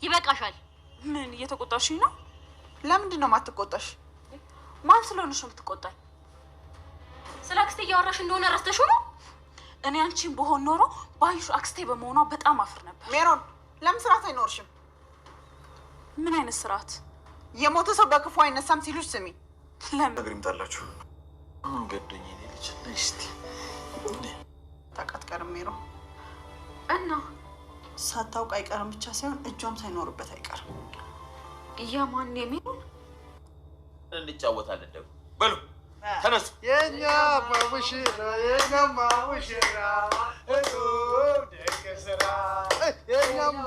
ይበቃሻል። ምን እየተቆጣሽኝ ነው? ለምንድን ነው ማትቆጣሽ? ማን ስለሆነሽ ነው የምትቆጣኝ? ስለ አክስቴ እያወራሽ እንደሆነ ረስተሽው ነው? እኔ አንቺን በሆን ኖሮ ባዩሽ አክስቴ በመሆኗ በጣም አፍር ነበር። ሜሮን ለምን ስርዓት አይኖርሽም? ምን አይነት ስርዓት? የሞተ ሰው በክፉ አይነሳም ሲሉሽ ስሚ። ለምን ነገር ይምጣላችሁ። አሁን ገዶኝ እኔ ልጅ ነሽቲ ታቃጥቀርም ሜሮን እና ሳታውቅ አይቀርም ብቻ ሳይሆን እጇም ሳይኖርበት አይቀርም። የማን የሚሆን እንጫወታለን ደግሞ በሉ ተነሱ። የኛ ሙሽራ የኛማ ሙሽራ እቱ ደከሰራ የኛማ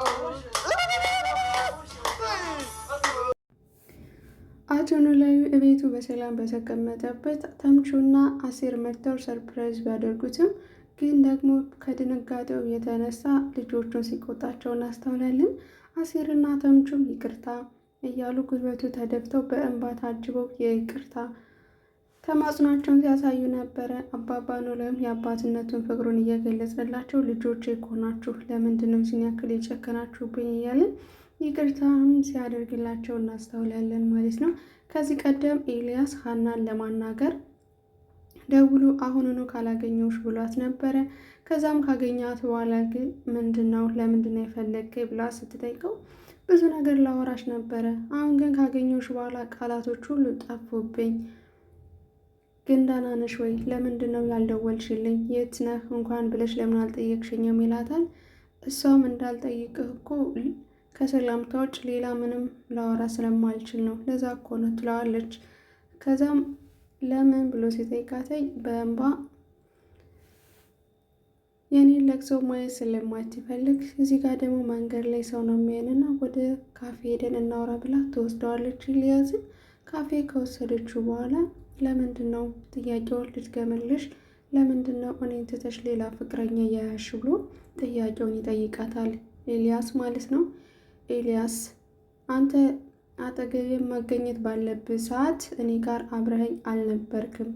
አቶ ኖላዊ እቤቱ በሰላም በተቀመጠበት ተምቹና አሲር መጥተው ሰርፕራይዝ ቢያደርጉትም ግን ደግሞ ከድንጋጤው የተነሳ ልጆቹን ሲቆጣቸው እናስተውላለን። አሲርና ተምቹም ይቅርታ እያሉ ጉልበቱ ተደፍተው በእንባ ታጅበው የይቅርታ ተማጽኗቸውን ሲያሳዩ ነበረ። አባባ ኖላዊም የአባትነቱን ፍቅሩን እየገለጸላቸው ልጆቼ እኮ ናችሁ፣ ለምንድን ነው እዚህን ያክል የጨከናችሁብኝ እያለን ይቅርታን ሲያደርግላቸው እናስተውላለን ማለት ነው። ከዚህ ቀደም ኤልያስ ሀናን ለማናገር ደውሎ አሁኑኑ ካላገኘውሽ ብሏት ነበረ። ከዛም ካገኛት በኋላ ግን ምንድነው ለምንድነው የፈለግከኝ ብላ ስትጠይቀው ብዙ ነገር ላወራሽ ነበረ፣ አሁን ግን ካገኘውሽ በኋላ ቃላቶች ሁሉ ጠፉብኝ። ግን ደህና ነሽ ወይ? ለምንድነው ያልደወልሽልኝ? የት ነህ እንኳን ብለሽ ለምን አልጠየቅሽኝም? ይላታል። እሷም እንዳልጠይቅህ እኮ ከሰላምታ ውጭ ሌላ ምንም ላወራ ስለማልችል ነው፣ ለዛ እኮ ነው ትለዋለች። ከዛም ለምን ብሎ ሲጠይቃተኝ በእንባ የኔን ለቅሶ ማየት ስለማትፈልግ እዚህ ጋር ደግሞ መንገድ ላይ ሰው ነው የሚያንና ወደ ካፌ ሄደን እናውራ ብላ ትወስደዋለች። ኤልያስን ካፌ ከወሰደችው በኋላ ለምንድን ነው ጥያቄውን ልትገመልሽ፣ ለምንድን ነው እኔን ትተሽ ሌላ ፍቅረኛ ያያሽ ብሎ ጥያቄውን ይጠይቃታል። ኤልያስ ማለት ነው። ኤልያስ አንተ አጠገቤ መገኘት ባለብህ ሰዓት እኔ ጋር አብረኸኝ አልነበርክም።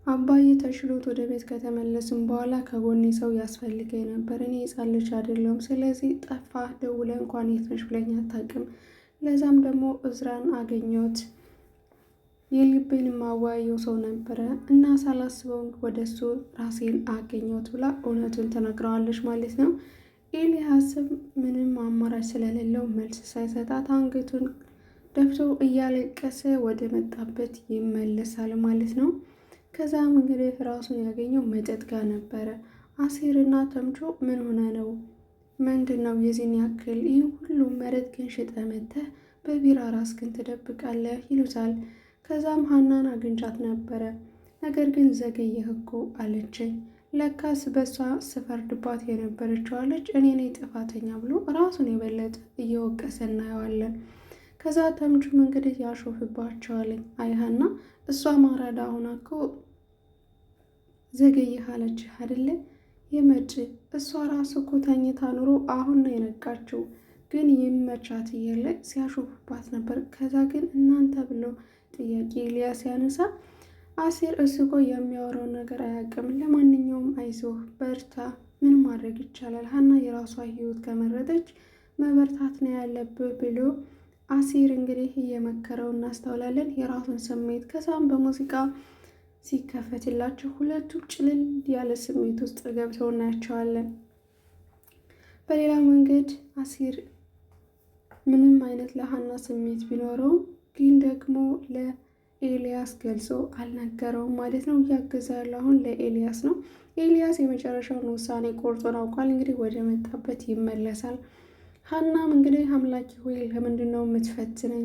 አባዬ ተሽሎት ወደ ቤት ከተመለስም በኋላ ከጎኔ ሰው ያስፈልገኝ ነበር። እኔ ሕፃን ልጅ አይደለሁም። ስለዚህ ጠፋ ደውለህ እንኳን የት ነሽ ብለኝ አታውቅም። ለዛም ደግሞ እዝራን አገኘሁት። የልቤን ማዋየው ሰው ነበረ እና ሳላስበው ወደሱ ራሴን አገኘሁት ብላ እውነቱን ተነግረዋለች ማለት ነው። ኤልያስም ምንም አማራጭ ስለሌለው መልስ ሳይሰጣት አንገቱን ደፍቶ እያለቀሰ ወደ መጣበት ይመለሳል ማለት ነው። ከዛም እንግዲህ ራሱን ያገኘው መጠጥ ጋር ነበረ። አሲርና ተምቹ ምን ሆነ ነው? ምንድን ነው የዚህን ያክል ይህ ሁሉ መሬት ግን ሽጠህ መተህ በቢራ ራስህን ትደብቃለህ? ይሉታል። ከዛም ሀናን አግኝቻት ነበረ፣ ነገር ግን ዘገየህ እኮ አለችኝ። ለካስ በሷ ስፈርድባት የነበረችው አለች እኔ ነኝ ጥፋተኛ ብሎ ራሱን የበለጠ እየወቀሰ እናየዋለን። ከዛ ተምቹም እንግዲህ ያሾፍባቸዋለኝ። አይሃና እሷ ማራዳ ሆና እኮ ዘገየህ አለች አይደለ የመጭ እሷ ራሱ እኮ ተኝታ ኑሮ አሁን ነው የነቃችው፣ ግን ይመቻት እያለ ሲያሾፍባት ነበር። ከዛ ግን እናንተ ብሎ ጥያቄ ኤልያስ ያነሳ አሲር እሱ እኮ የሚያወራውን ነገር አያውቅም። ለማንኛውም አይዞህ በርታ፣ ምን ማድረግ ይቻላል፣ ሀና የራሷ ህይወት ከመረጠች መበርታት ነው ያለብህ ብሎ አሲር እንግዲህ እየመከረው እናስተውላለን የራሱን ስሜት። ከዛም በሙዚቃ ሲከፈትላቸው ሁለቱም ጭልል ያለ ስሜት ውስጥ ገብተው እናያቸዋለን። በሌላ መንገድ አሲር ምንም አይነት ለሀና ስሜት ቢኖረውም ግን ደግሞ ኤልያስ ገልጾ አልነገረውም ማለት ነው። እያገዘ ያለው አሁን ለኤልያስ ነው። ኤልያስ የመጨረሻውን ውሳኔ ቆርጦን አውቋል። እንግዲህ ወደ መጣበት ይመለሳል። ሀናም እንግዲህ አምላኬ ሆይ ለምንድን ነው የምትፈትነኝ?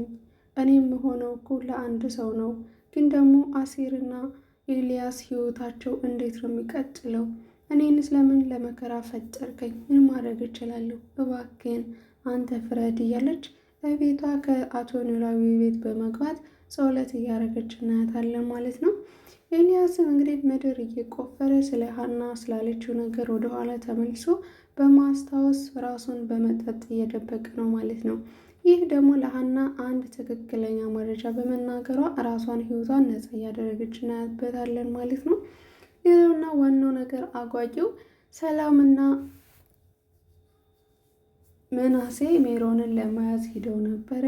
እኔም የምሆነው እኮ ለአንድ ሰው ነው፣ ግን ደግሞ አሲርና ኤልያስ ህይወታቸው እንዴት ነው የሚቀጥለው? እኔንስ ለምን ለመከራ ፈጠርከኝ? ምን ማድረግ እችላለሁ? እባክህን አንተ ፍረድ እያለች በቤቷ ከአቶ ኖላዊ ቤት በመግባት ጸሎት እያደረገች እናያታለን ማለት ነው። ኤልያስም እንግዲህ ምድር እየቆፈረ ስለ ሀና ስላለችው ነገር ወደኋላ ተመልሶ በማስታወስ ራሱን በመጠጥ እየደበቀ ነው ማለት ነው። ይህ ደግሞ ለሀና አንድ ትክክለኛ መረጃ በመናገሯ ራሷን ህይወቷን ነጻ እያደረገች እናያበታለን ማለት ነው። ሌላውና ዋናው ነገር አጓጊው ሰላምና ምናሴ ሜሮንን ለመያዝ ሂደው ነበረ።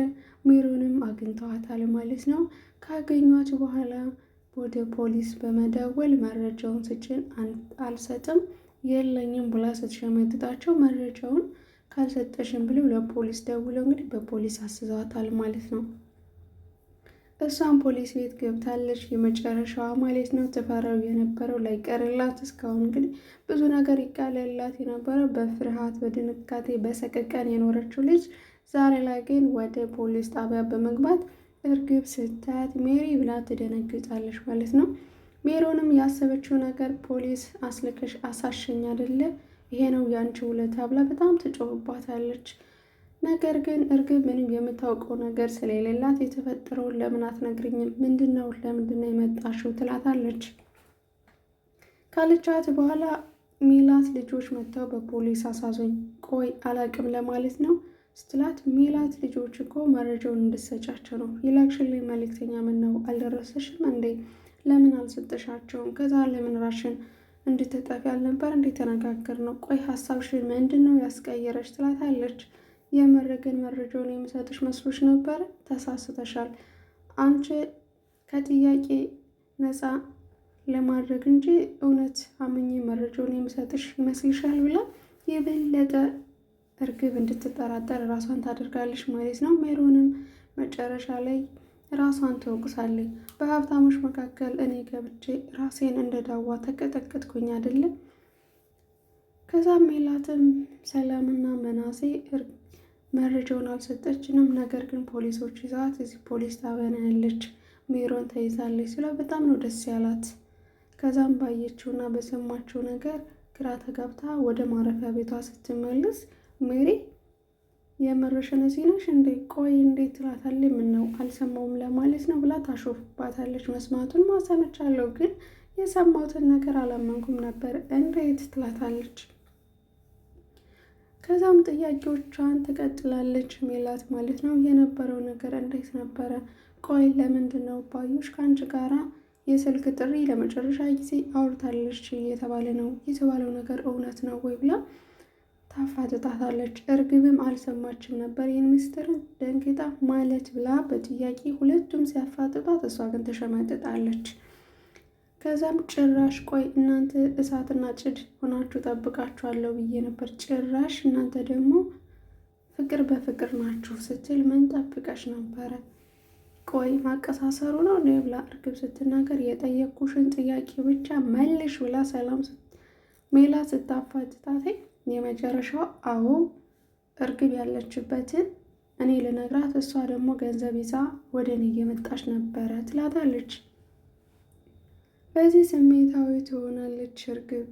ሜሮንም አግኝተዋታል ማለት ነው። ካገኟት በኋላ ወደ ፖሊስ በመደወል መረጃውን ስጭን አልሰጥም የለኝም ብላ ስትሸመጥጣቸው መረጃውን ካልሰጠሽን ብለው ለፖሊስ ደውለው እንግዲህ በፖሊስ አስዘዋታል ማለት ነው። እሷም ፖሊስ ቤት ገብታለች። የመጨረሻዋ ማለት ነው። ትፈራው የነበረው ላይቀርላት እስካሁን እንግዲህ ብዙ ነገር ይቃለላት የነበረው በፍርሃት በድንጋጤ በሰቀቀን የኖረችው ልጅ ዛሬ ላይ ግን ወደ ፖሊስ ጣቢያ በመግባት እርግብ ስታያት ሜሪ ብላ ትደነግጣለች ማለት ነው። ሜሮንም ያሰበችው ነገር ፖሊስ አስልከሽ አሳሸኝ አይደለ ይሄ ነው ያንቺ ውለታ ብላ በጣም ትጮህባታለች። ነገር ግን እርግብ ምንም የምታውቀው ነገር ስለሌላት የተፈጠረውን ለምን አትነግሪኝም? ምንድነው? ለምንድነው የመጣሽው? ትላታለች። ካለቻት በኋላ ሜላት ልጆች መጥተው በፖሊስ አሳዞኝ ቆይ አላቅም ለማለት ነው ስትላት፣ ሜላት ልጆች እኮ መረጃውን እንድትሰጫቸው ነው የላክሽልኝ መልእክተኛ ምን ነው አልደረሰሽም እንዴ? ለምን አልሰጠሻቸውም? ከዛ ለምን ራሽን እንድትጠፊ አልነበር እንዴ ተነጋገር ነው? ቆይ ሀሳብሽን ምንድን ነው ያስቀየረች? ትላታለች። የመረገን መረጃውን የምሰጥሽ መስሎች ነበር? ተሳስተሻል። አንቺ ከጥያቄ ነፃ ለማድረግ እንጂ እውነት አምኜ መረጃውን የምሰጥሽ ይመስልሻል? ብላ የበለጠ እርግብ እንድትጠራጠር ራሷን ታደርጋለች ማለት ነው። ሜሮንም መጨረሻ ላይ ራሷን ትወቅሳለች። በሀብታሞች መካከል እኔ ገብቼ ራሴን እንደ ዳዋ ተቀጠቀጥኩኝ አይደለም። ከዛም ሜላትም ሰላምና መናሴ መረጃውን አልሰጠችንም፣ ነገር ግን ፖሊሶች ይዛት እዚህ ፖሊስ ጣቢያ ነው ያለች፣ ሜሮን ተይዛለች ስለ በጣም ነው ደስ ያላት። ከዛም ባየችውና በሰማችው ነገር ግራ ተጋብታ ወደ ማረፊያ ቤቷ ስትመልስ ሜሪ የመረሸነ ሲነሽ እንዴ ቆይ እንዴት ትላታለች። ምን ነው አልሰማውም ለማለት ነው ብላ ታሾፍባታለች። መስማቱን ማሰመቻለሁ ግን የሰማሁትን ነገር አላመንኩም ነበር እንዴት ትላታለች። ከዛም ጥያቄዎቿን ትቀጥላለች ሜላት ማለት ነው። የነበረው ነገር እንዴት ነበረ? ቆይ ለምንድን ነው ባዩሽ ከአንቺ ጋራ የስልክ ጥሪ ለመጨረሻ ጊዜ አውርታለች እየተባለ ነው የተባለው ነገር እውነት ነው ወይ ብላ ታፋጥጣታለች። እርግብም አልሰማችም ነበር ይህን ምስጢርን ደንግጣ ማለት ብላ በጥያቄ ሁለቱም ሲያፋጥጧት እሷ ግን ተሸመጥጣለች። ከዛም ጭራሽ ቆይ እናንተ እሳትና ጭድ ሆናችሁ ጠብቃችኋለሁ ብዬ ነበር፣ ጭራሽ እናንተ ደግሞ ፍቅር በፍቅር ናችሁ ስትል ምን ጠብቀሽ ነበረ? ቆይ ማቀሳሰሩ ነው እንደ ብላ እርግብ ስትናገር የጠየኩሽን ጥያቄ ብቻ መልሽ ብላ ሰላም ሜላት ስታፋጥጣት የመጨረሻው አዎ እርግብ ያለችበትን እኔ ልነግራት እሷ ደግሞ ገንዘብ ይዛ ወደ እኔ እየመጣች ነበረ ትላታለች። በዚህ ስሜታዊ ትሆናለች እርግብ።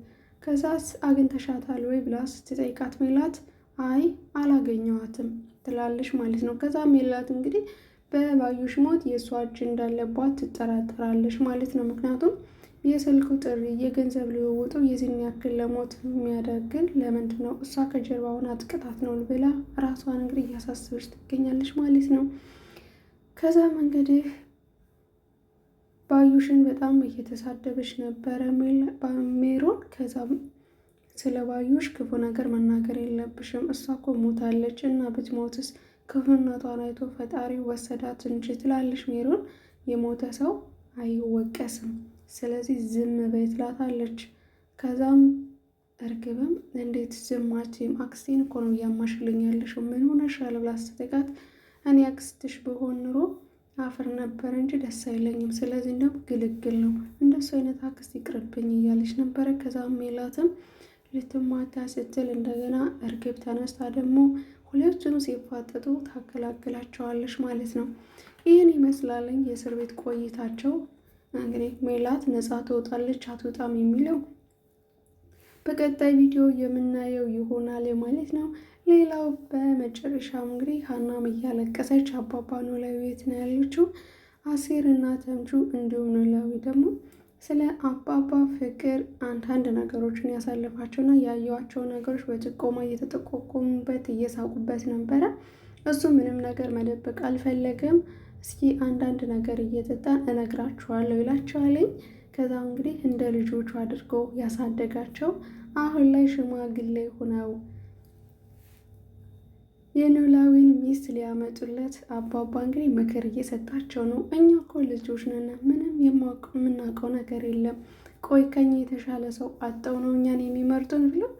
ከዛስ አግኝተሻታል ወይ ብላ ስትጠይቃት ሜላት አይ አላገኘዋትም ትላለች ማለት ነው። ከዛ ሜላት እንግዲህ በባዩሽ ሞት የእሷ እጅ እንዳለባት ትጠራጠራለች ማለት ነው። ምክንያቱም የስልኩ ጥሪ የገንዘብ ልውውጡ የዚህን ያክል ለሞት የሚያደርግን ለምንድን ነው? እሷ ከጀርባውን አጥቅጣት ነው ብላ ራሷን እንግዲህ እያሳሰበች ትገኛለች ማለት ነው። ከዛም እንግዲህ ባዩሽን በጣም እየተሳደበች ነበረ ሜሮን። ከዛም ስለ ባዩሽ ክፉ ነገር መናገር የለብሽም እሷ እኮ ሞታለች እና ብትሞትስ ክፉነቷን አይቶ ፈጣሪ ወሰዳት እንጂ ትላለች ሜሮን። የሞተ ሰው አይወቀስም ስለዚህ ዝም በይ ትላታለች። ከዛም እርግብም እንዴት ዝም አትይም? አክስቴን እኮ ነው እያማሽልኝ ያለሽው ምን ሆነሻል ብላ ስትጠይቃት እኔ አክስትሽ ብሆን ኑሮ አፍር ነበር እንጂ ደስ አይለኝም፣ ስለዚህ እንደው ግልግል ነው እንደሱ አይነት አክስት ይቅርብኝ እያለች ነበረ። ከዛም ሜላትም ልትማታ ስትል እንደገና እርግብ ተነስታ ደግሞ ሁለቱም ሲፋጠጡ ታከላክላቸዋለች ማለት ነው። ይህን ይመስላልኝ የእስር ቤት ቆይታቸው። እንግዲህ ሜላት ነፃ ትወጣለች አትወጣም የሚለው በቀጣይ ቪዲዮ የምናየው ይሆናል ማለት ነው። ሌላው በመጨረሻም እንግዲህ ሀናም እያለቀሰች አባባ ኖላዊ ቤት ነው ያለችው። አሴር እና ተምቹ እንዲሁም ኖላዊ ደግሞ ስለ አባባ ፍቅር አንዳንድ ነገሮችን ያሳለፋቸውና ያየዋቸው ነገሮች በጥቆማ እየተጠቆሙበት እየሳቁበት ነበረ። እሱ ምንም ነገር መደበቅ አልፈለገም። እስኪ አንዳንድ ነገር እየጠጣን እነግራችኋለሁ ይላቸዋለኝ። ከዛ እንግዲህ እንደ ልጆቹ አድርጎ ያሳደጋቸው አሁን ላይ ሽማግሌ ሆነው የኖላዊን ሚስት ሊያመጡለት አባባ እንግዲህ ምክር እየሰጣቸው ነው። እኛ እኮ ልጆች ነን፣ ምንም የምናውቀው ነገር የለም። ቆይ ከኛ የተሻለ ሰው አጠው ነው እኛን የሚመርጡን ብለው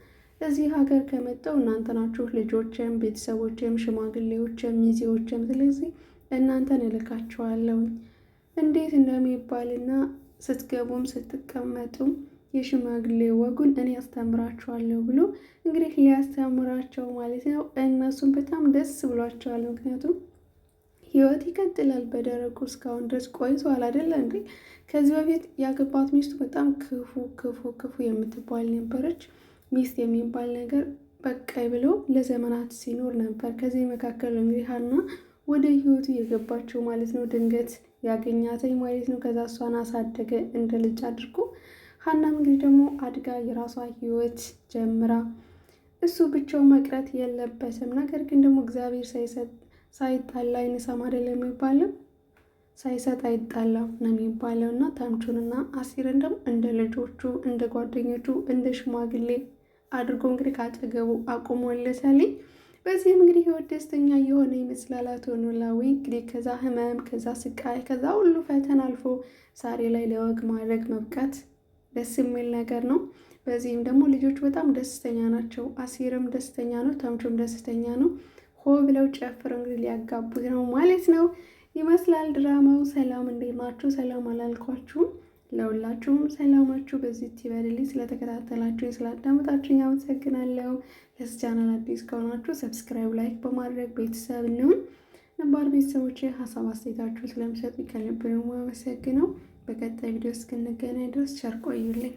እዚህ ሀገር ከመጣው እናንተ ናችሁ ልጆችም፣ ቤተሰቦችም፣ ሽማግሌዎችም፣ ሚዜዎችም። ስለዚህ እናንተን እልካችኋለሁ እንዴት እንደሚባልና ስትገቡም ስትቀመጡም የሽማግሌ ወጉን እኔ ያስተምራችኋለሁ ብሎ እንግዲህ ሊያስተምራቸው ማለት ነው። እነሱም በጣም ደስ ብሏቸዋል። ምክንያቱም ህይወት ይቀጥላል በደረቁ እስካሁን ድረስ ቆይቷል አይደለ እንዴ? ከዚህ በፊት ያገባት ሚስቱ በጣም ክፉ ክፉ ክፉ የምትባል ነበረች። ሚስት የሚባል ነገር በቃይ ብሎ ለዘመናት ሲኖር ነበር። ከዚህ መካከል እንግዲህ ሀና ወደ ህይወቱ የገባችው ማለት ነው። ድንገት ያገኛተኝ ማለት ነው። ከዛ እሷን አሳደገ እንደ ልጅ አድርጎ። ሀናም እንግዲህ ደግሞ አድጋ የራሷ ህይወት ጀምራ እሱ ብቻው መቅረት የለበትም። ነገር ግን ደግሞ እግዚአብሔር ሳይጣላ አይነሳም አይደለም የሚባለው፣ ሳይሰጥ አይጣላም ነው የሚባለው። እና ተምቹንና አሲርን ደግሞ እንደ ልጆቹ እንደ ጓደኞቹ እንደ ሽማግሌ አድርጎ እንግዲህ ካጠገቡ አቁሞለታል። በዚህም እንግዲህ ህይወት ደስተኛ የሆነ ይመስላል አቶ ኖላዊ። እንግዲህ ከዛ ህመም፣ ከዛ ስቃይ፣ ከዛ ሁሉ ፈተና አልፎ ዛሬ ላይ ለወግ ማድረግ መብቃት ደስ የሚል ነገር ነው። በዚህም ደግሞ ልጆች በጣም ደስተኛ ናቸው። አሲርም ደስተኛ ነው፣ ተምቹም ደስተኛ ነው። ሆ ብለው ጨፍረው እንግዲህ ሊያጋቡት ነው ማለት ነው ይመስላል ድራማው። ሰላም እንዴት ናችሁ? ሰላም አላልኳችሁም? ለሁላችሁም ሰላማችሁ በዚህ ይበልልኝ። ስለተከታተላችሁ ስላዳመጣችሁኝ አመሰግናለሁ። ለዚህ ቻናል አዲስ ከሆናችሁ ሰብስክራይብ፣ ላይክ በማድረግ ቤተሰብ እንሁን። ነባር ቤተሰቦች ሀሳብ አስተያየታችሁ ስለምሰጡ ከልብ ነው የማመሰግነው። በቀጣይ ቪዲዮ እስክንገናኝ ድረስ ቸር ቆዩልኝ።